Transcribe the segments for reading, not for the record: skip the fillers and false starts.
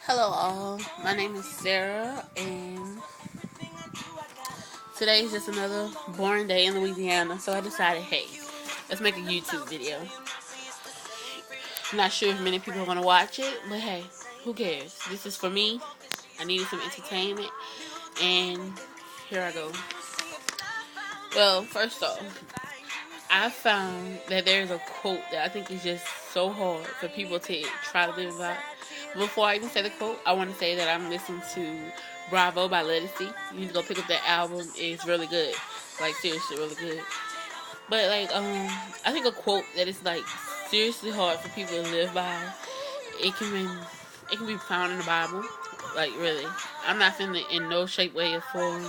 Hello, all. My name is Sarah, and today is just another boring day in Louisiana. So I decided, hey, let's make a YouTube video. I'm not sure if many people are going to watch it, but hey, who cares? This is for me. I needed some entertainment, and here I go. Well, first off, I found that there's a quote that I think is just so hard for people to try to live by. Before I even say the quote, I want to say that I'm listening to Bravo by Ledisi. You need to go pick up that album. It's really good. Like, seriously, really good. But, like, I think a quote that is, like, seriously hard for people to live by, it can be found in the Bible. Like, really. I'm not finna, in no shape, way, or form,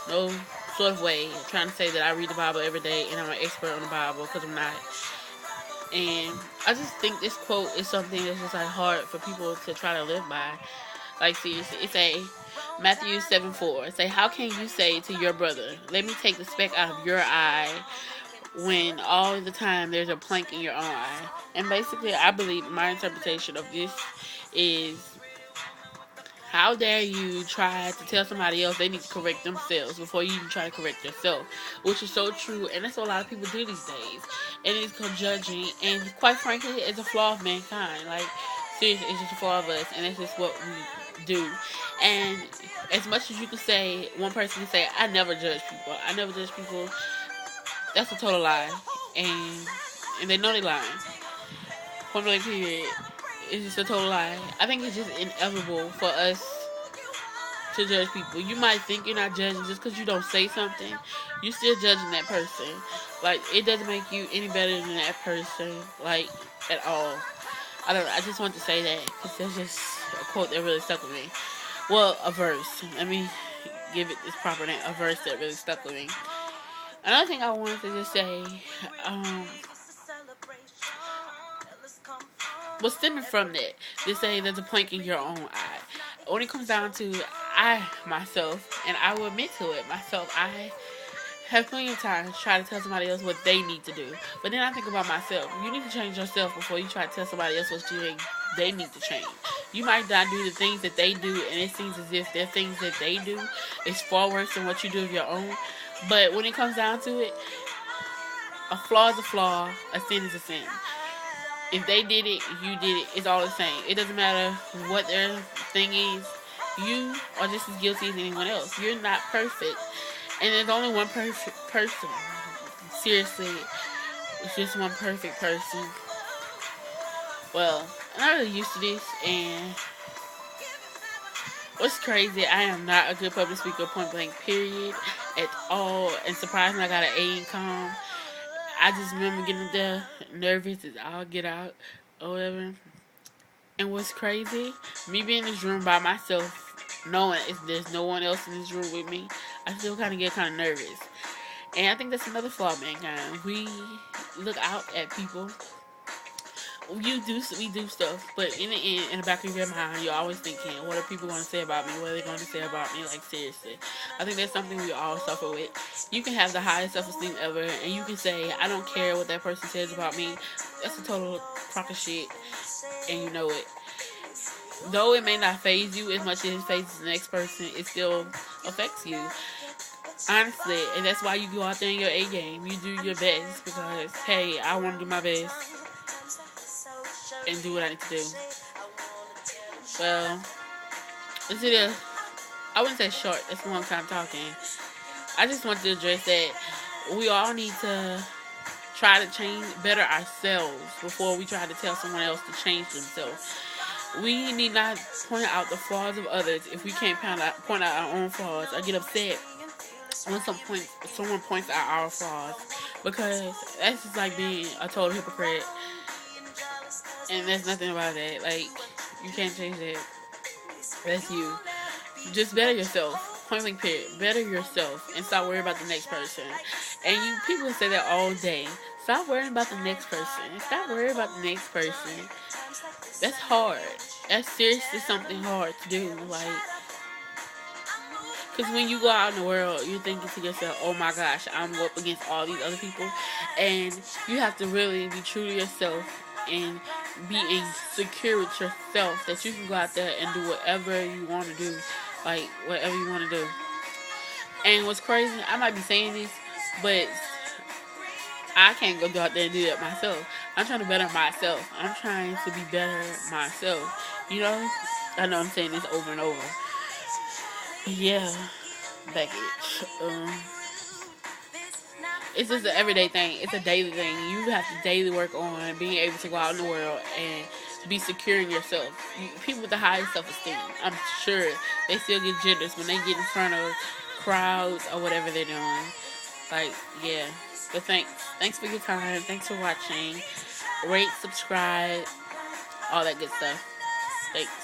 no sort of way, trying to say that I read the Bible every day and I'm an expert on the Bible, because I'm not. And I just think this quote is something that's just like hard for people to try to live by. Like, seriously, it's a Matthew 7:4. It's how can you say to your brother, let me take the speck out of your eye, when all the time there's a plank in your own eye? And basically, I believe my interpretation of this is, how dare you try to tell somebody else they need to correct themselves before you even try to correct yourself? Which is so true, and that's what a lot of people do these days. And it's called judging, and quite frankly, it's a flaw of mankind. Like, seriously, it's just a flaw of us, and that's just what we do. And as much as you can say, one person can say, I never judge people, that's a total lie. And they know they're lying. Point blank period. It's just a total lie. I think it's just inevitable for us to judge people. You might think you're not judging just because you don't say something. You're still judging that person. Like, it doesn't make you any better than that person, like, at all. I don't know. I just want to say that because there's just a quote that really stuck with me. Well, a verse. Let me give it this proper name. A verse that really stuck with me. Another thing I wanted to just say, was stemming from that. They say there's a plank in your own eye. When it comes down to I myself, and I will admit to it myself, I have plenty of times tried to tell somebody else what they need to do. But then I think about myself. You need to change yourself before you try to tell somebody else what they need to change. You might not do the things that they do, and it seems as if the things that they do is far worse than what you do of your own. But when it comes down to it, a flaw is a flaw, a sin is a sin. If they did it, you did it. It's all the same. It doesn't matter what their thing is. You are just as guilty as anyone else. You're not perfect. And there's only one perfect person. Seriously, it's just one perfect person. Well, I'm not really used to this. And what's crazy, I am not a good public speaker, point blank, period, at all. And surprisingly, I got an A in comm. I just remember getting there nervous as I'll get out or whatever. And what's crazy, me being in this room by myself, knowing if there's no one else in this room with me, I still get kind of nervous. And I think that's another flaw of mankind. We look out at people. We do stuff, but in the end, in the back of your mind, you're always thinking, what are people going to say about me? What are they going to say about me? Like, seriously. I think that's something we all suffer with. You can have the highest self-esteem ever, and you can say, I don't care what that person says about me. That's a total crock of shit, and you know it. Though it may not faze you as much as it fazes the next person, it still affects you. Honestly, and that's why you go out there in your A game. You do your best because, hey, I want to do my best and do what I need to do. Well, this is I wouldn't say short. That's a long time talking. I just want to address that we all need to try to better ourselves before we try to tell someone else to change themselves. We need not point out the flaws of others if we can't point out our own flaws. I get upset when someone points out our flaws, because that's just like being a total hypocrite. And there's nothing about that. Like, you can't change that. That's you. Just better yourself. Point blank period. Better yourself and stop worrying about the next person. And people say that all day. Stop worrying about the next person. Stop worrying about the next person. That's hard. That's seriously something hard to do. Like, because when you go out in the world, you're thinking to yourself, oh my gosh, I'm up against all these other people. And you have to really be true to yourself and being secure with yourself, that you can go out there and do whatever you want to do, like whatever you want to do. And what's crazy, I might be saying this, but I can't go out there and do that myself. I'm trying to better myself. I'm trying to be better myself. You know? I know I'm saying this over and over. Yeah, baggage. It's just an everyday thing. It's a daily thing. You have to daily work on being able to go out in the world and be secure in yourself. People with the highest self-esteem, I'm sure they still get jitters when they get in front of crowds or whatever they're doing. Like, yeah. But thanks for your time. Thanks for watching. Rate, subscribe, all that good stuff. Thanks.